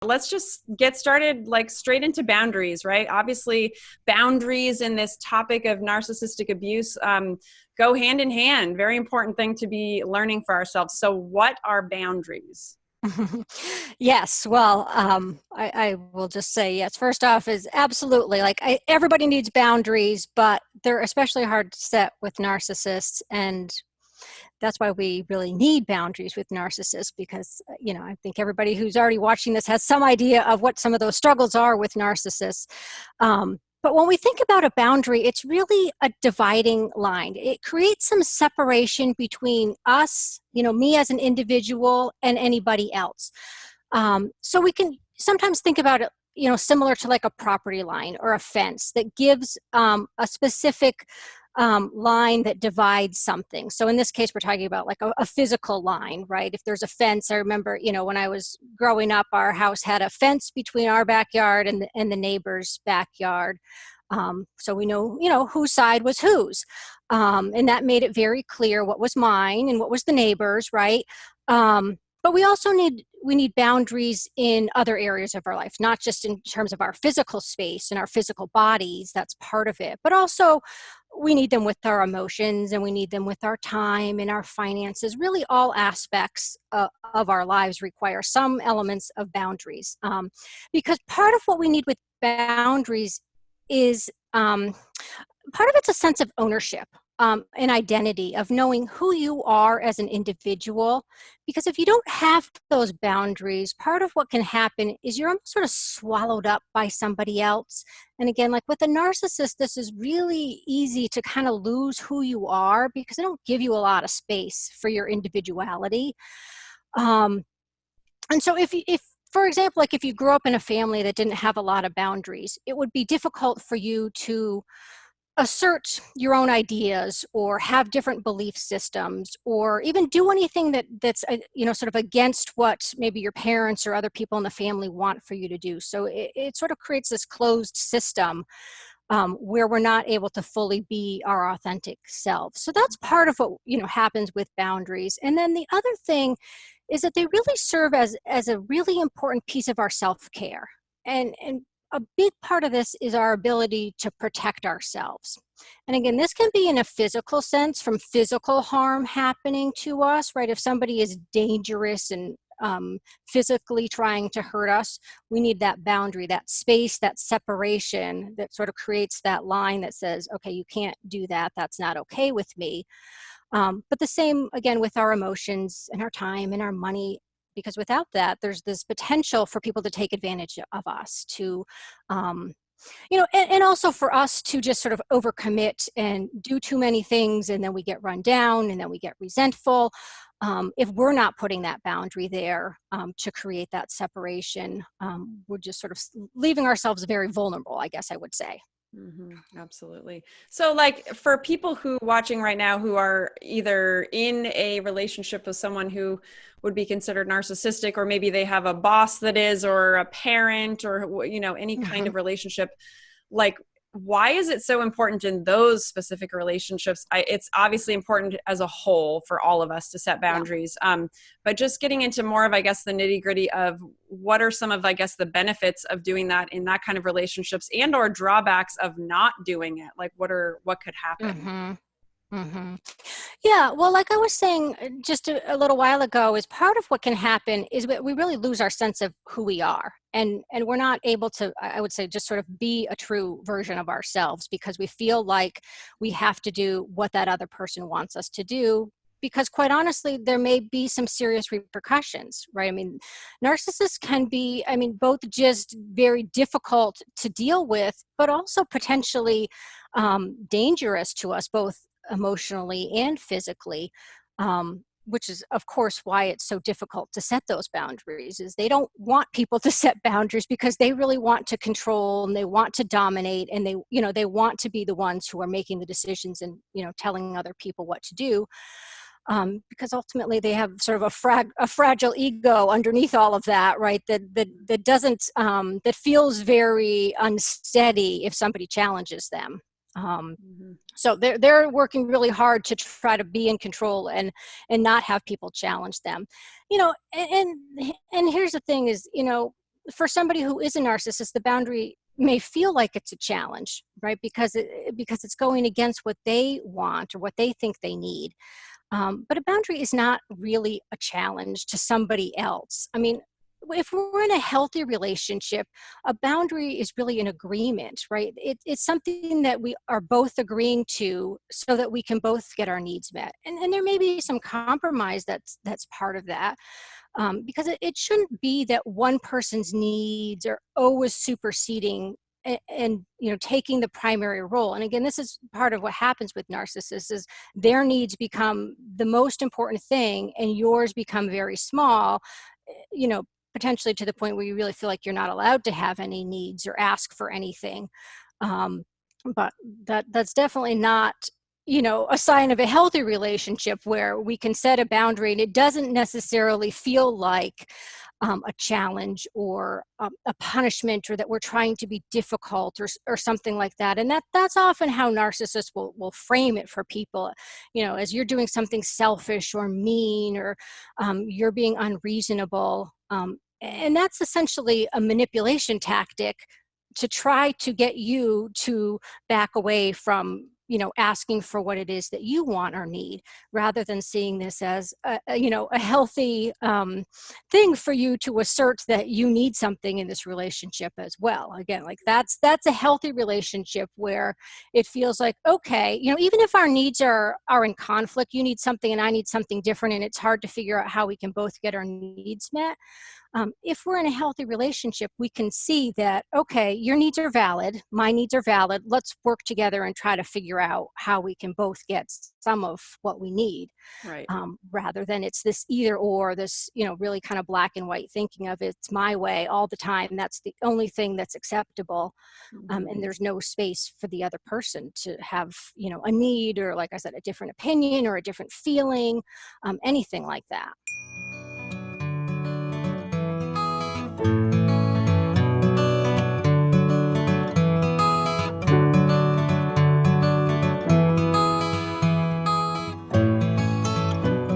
Let's just get started like straight into boundaries, right? Obviously, boundaries in this topic of narcissistic abuse go hand in hand. Very important thing to be learning for ourselves. So what are boundaries? Yes, well, I will just say yes. First off, is absolutely like everybody needs boundaries, but they're especially hard to set with narcissists, and that's why we really need boundaries with narcissists. Because I think everybody who's already watching this has some idea of what some of those struggles are with narcissists. But when we think about a boundary, it's really a dividing line. It creates some separation between us, me as an individual, and anybody else. So we can sometimes think about it, similar to like a property line or a fence that gives a specific line that divides something. So in this case, we're talking about like a physical line, right? If there's a fence, I remember, when I was growing up, our house had a fence between our backyard and the neighbor's backyard. So we know, whose side was whose. And that made it very clear what was mine and what was the neighbor's, right? But we also need boundaries in other areas of our life, not just in terms of our physical space and our physical bodies. That's part of it. But also we need them with our emotions, and we need them with our time and our finances. Really all aspects of our lives require some elements of boundaries. Because part of what we need with boundaries is part of it's a sense of ownership. An identity of knowing who you are as an individual. Because if you don't have those boundaries, part of what can happen is you're almost sort of swallowed up by somebody else. And again, like with a narcissist, this is really easy to kind of lose who you are because they don't give you a lot of space for your individuality. And so if for example, like if you grew up in a family that didn't have a lot of boundaries, it would be difficult for you to assert your own ideas or have different belief systems or even do anything that's sort of against what maybe your parents or other people in the family want for you to do. So it sort of creates this closed system where we're not able to fully be our authentic selves. So that's part of what happens with boundaries. And then the other thing is that they really serve as a really important piece of our self-care. And a big part of this is our ability to protect ourselves. And again, this can be in a physical sense from physical harm happening to us, right? If somebody is dangerous and physically trying to hurt us, we need that boundary, that space, that separation that sort of creates that line that says, okay, you can't do that. That's not okay with me. But the same, again, with our emotions and our time and our money. Because without that, there's this potential for people to take advantage of us, to, and also for us to just sort of overcommit and do too many things, and then we get run down, and then we get resentful. If we're not putting that boundary there to create that separation, we're just sort of leaving ourselves very vulnerable, I guess I would say. Mm-hmm, absolutely. So like for people who watching right now who are either in a relationship with someone who would be considered narcissistic, or maybe they have a boss that is, or a parent, or any kind of relationship, like why is it so important in those specific relationships? It's obviously important as a whole for all of us to set boundaries. Yeah. But just getting into more of, I guess, the nitty gritty of what are some of, I guess, the benefits of doing that in that kind of relationships, and or drawbacks of not doing it. Like what could happen? Mm-hmm. Mm-hmm. Yeah, well, like I was saying just a little while ago, is part of what can happen is we really lose our sense of who we are. And we're not able to, I would say, just sort of be a true version of ourselves because we feel like we have to do what that other person wants us to do. Because quite honestly, there may be some serious repercussions, right? I mean, narcissists can be, both just very difficult to deal with, but also potentially dangerous to us, both emotionally and physically, which is, of course, why it's so difficult to set those boundaries. Is they don't want people to set boundaries because they really want to control and they want to dominate, and they want to be the ones who are making the decisions and telling other people what to do. Because ultimately they have sort of a fragile ego underneath all of that, right? That doesn't that feels very unsteady if somebody challenges them. So they're working really hard to try to be in control and not have people challenge them. And here's the thing is, for somebody who is a narcissist, the boundary may feel like it's a challenge, right? Because it's going against what they want or what they think they need. But a boundary is not really a challenge to somebody else. I mean, if we're in a healthy relationship, a boundary is really an agreement, right? It's something that we are both agreeing to so that we can both get our needs met. And there may be some compromise that's part of that. Because it shouldn't be that one person's needs are always superseding and taking the primary role. And again, this is part of what happens with narcissists is their needs become the most important thing and yours become very small, potentially to the point where you really feel like you're not allowed to have any needs or ask for anything. But that's definitely not a sign of a healthy relationship where we can set a boundary and it doesn't necessarily feel like a challenge or a punishment, or that we're trying to be difficult or something like that. And that's often how narcissists will frame it for people, as you're doing something selfish or mean, or you're being unreasonable. And that's essentially a manipulation tactic to try to get you to back away from asking for what it is that you want or need, rather than seeing this as a healthy thing for you to assert that you need something in this relationship as well. Again, like that's a healthy relationship where it feels like, okay, even if our needs are in conflict, you need something and I need something different, and it's hard to figure out how we can both get our needs met. If we're in a healthy relationship, we can see that, okay, your needs are valid, my needs are valid. Let's work together and try to figure out how we can both get some of what we need. Right. Rather than it's this either or, this, really kind of black and white thinking of it's my way all the time. That's the only thing that's acceptable. And there's no space for the other person to have, a need, or like I said, a different opinion or a different feeling, anything like that.